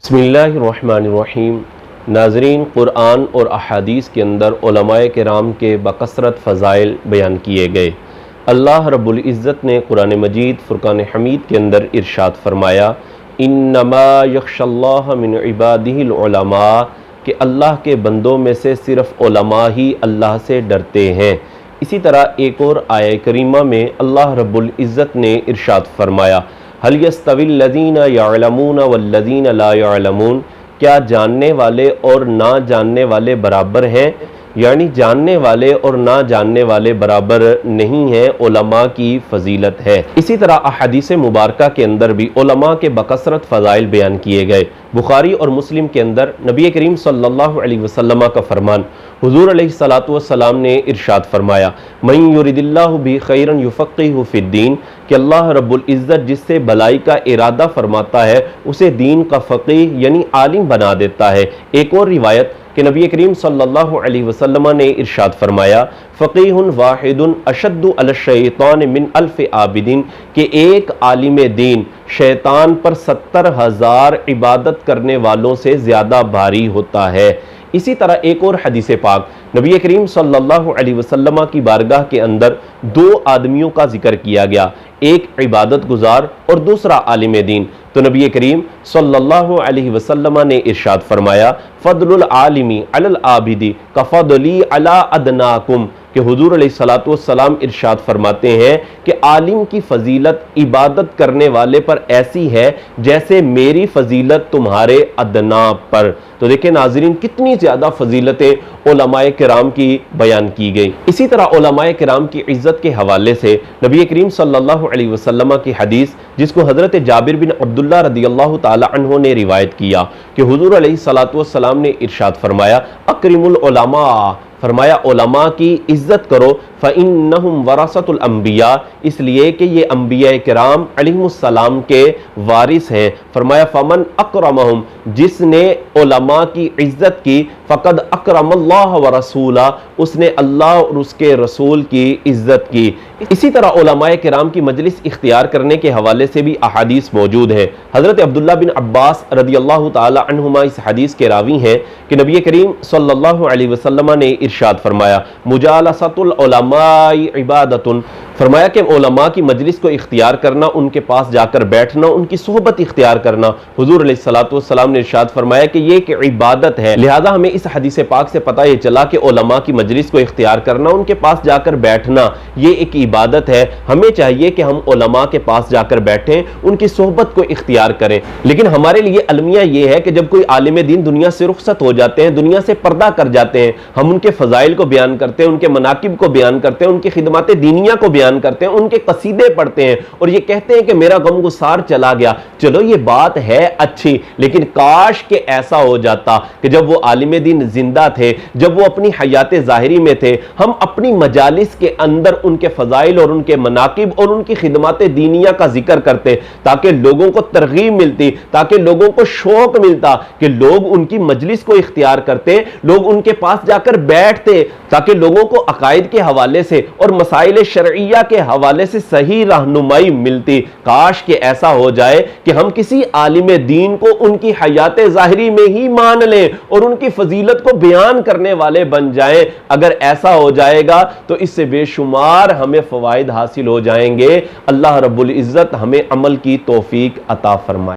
बिस्मिल्लाहिर्रहमानिर्रहीम। नाज़रीन, क़ुरान और अहादीस के अंदर उलमाए किराम के बकसरत फ़ज़ाइल बयान किए गए। अल्लाह रब्बुल इज़्ज़त ने कुरान मजीद फ़ुरक़ान हमीद के अंदर इरशाद फरमाया, इन्नमा यख्शल्लाह मिन इबादिहिल उलमा, कि अल्लाह के बंदों में से सिर्फ़ उलमा ही अल्लाह से डरते हैं। इसी तरह एक और आय करीमा में अल्लाह रब्बुल इज़्ज़त ने इरशाद फरमाया, हल यस्तविल लज़ीना यअलमून वल्लज़ीना ला यअलमून, क्या जानने वाले और ना जानने वाले बराबर हैं? यानी जानने वाले और ना जानने वाले बराबर नहीं हैं। उलमा की फजीलत है। इसी तरह अहादीस मुबारका के अंदर भी उलमा के बकसरत फ़ज़ाइल बयान किए गए। बुखारी और मुस्लिम के अंदर नबी करीम सल्लल्लाहु अलैहि वसल्लम का फरमान, हुज़ूर अलैहिस्सलातु वस्सलाम ने इरशाद फरमाया, मन युरिदिल्लाहु बि खैरन युफ़क़्क़िहु फ़िद्दीन, कि अल्लाह रब्बुल इज़्ज़त जिससे भलाई का इरादा फरमाता है उसे दीन का फ़क़ीह यानी आलिम बना देता है। एक और रिवायत कि नबी करीम सल्लल्लाहु अलैहि वसल्लम ने इरशाद फरमाया, फ़क़ीहुन वाहिदुन अशद्दु अला शैतान मिन अल्फ़ आबिदीन, कि एक आलिम दीन शैतान पर 70,000 इबादत करने वालों से ज़्यादा भारी होता है। इसी तरह एक और हदीस पाक नबी करीम सल्लल्लाहु अलैहि वसल्लम की बारगाह के अंदर दो आदमियों का जिक्र किया गया, एक इबादत गुजार और दूसरा आलिम दीन। तो नबी करीम सल्लल्लाहु अलैहि वसल्लम ने इरशाद फरमाया, फ़द्लुल आलिमी अलल आबिदी का फ़द्ली अला अदनाकुम, कि हुज़ूर अलैहिस्सलातु वस्सलाम इरशाद फरमाते हैं कि आलिम की फजीलत इबादत करने वाले पर ऐसी है जैसे मेरी फजीलत तुम्हारे अदना पर। तो देखें नाज़रीन, कितनी ज़्यादा फजीलतें उलमाए किराम की बयान की गई। इसी तरह उलमाए किराम की इज़्ज़त के हवाले से नबी करीम सल्लल्लाहु अलैहि वसल्लम की हदीस, जिसको हज़रत जाबिर बिन अब्दुल्लाह रदियल्लाहु ताला अन्हु ने रिवायत किया कि हुज़ूर अलैहिस्सलातु वस्सलाम ने इरशाद फरमाया, अक्रिमुल उलमा, फरमाया उलमा की इज़्ज़त करो, फ़इन्नहुम वरासतुल अंबिया, इसलिए कि ये अंबिया किराम अलैहिमुस्सलाम के वारिस हैं। फरमाया फ़मन अक्रमहुम, जिसने उलमा की इज़्ज़त की, फ़क़द अक्रमल्लाह व रसूला, उसने अल्लाह और उसके रसूल की इज़्ज़त की। इसी तरह उलमाए किराम की मजलिस इख्तियार करने के हवाले से भी अहादीस मौजूद है। हज़रत अब्दुल्लाह बिन अब्बास रदियल्लाहु ताला अन्हुमा इस हदीस के रावी हैं कि नबी करीम सल्लल्लाहु अलैहि वसल्लम ने इरशाद फरमाया, मुजालसतुल उलमाई इबादतुन, फरमाया कि उलमा की मजलिस को इख्तियार करना, उनके पास जाकर बैठना, उनकी सोहबत इख्तियार करना, हुज़ूर अलैहिस्सलातु वस्सलाम ने इरशाद फरमाया कि ये एक इबादत है। लिहाजा हमें इस हदीस पाक से पता ये चला कि उलमा की मजलिस को इख्तियार करना, उनके पास जाकर बैठना, ये एक इबादत है। हमें चाहिए कि हम उलमा के पास जाकर बैठें, उनकी सोहबत को इख्तियार करें। लेकिन हमारे लिए अलमिया ये है कि जब कोई आलिम दीन दुनिया से रुखसत हो जाते हैं, दुनिया से पर्दा कर जाते हैं, हम उनके फ़ज़ाइल को बयान करते हैं, उनके मनाकिब को बयान करते हैं, उनकी खिदमत दीनिया को बयान करते हैं, उनके कसीदे पढ़ते हैं और ये कहते हैं कि मेरा गमगुसार चला गया। चलो ये बात है अच्छी, लेकिन काश के ऐसा हो जाता कि जब वो आलिम दीन जिंदा थे, जब वो अपनी हयात ज़ाहिरी में थे, हम अपनी मजालिस के अंदर उनके फ़ज़ाइल और उनके मनाकिब और उनकी खिदमत दीनिया का जिक्र करते, ताकि लोगों को तरगीब मिलती, ताकि लोगों को शौक मिलता कि लोग उनकी मजलिस को इख्तियार करते, लोग उनके पास जाकर बैठते, ताकि लोगों को अकायद के हवाले से और मसाइल शरइया के हवाले से सही रहनुमाई मिलती। काश कि ऐसा हो जाए कि हम किसी आलिम दीन को उनकी हयात ज़ाहिरी में ही मान लें और उनकी फजीलत को बयान करने वाले बन जाएं। अगर ऐसा हो जाएगा तो इससे बेशुमार हमें फ़वाइद हासिल हो जाएंगे। अल्लाह रब्बुल इज़्ज़त हमें अमल की तौफीक अता फरमाए।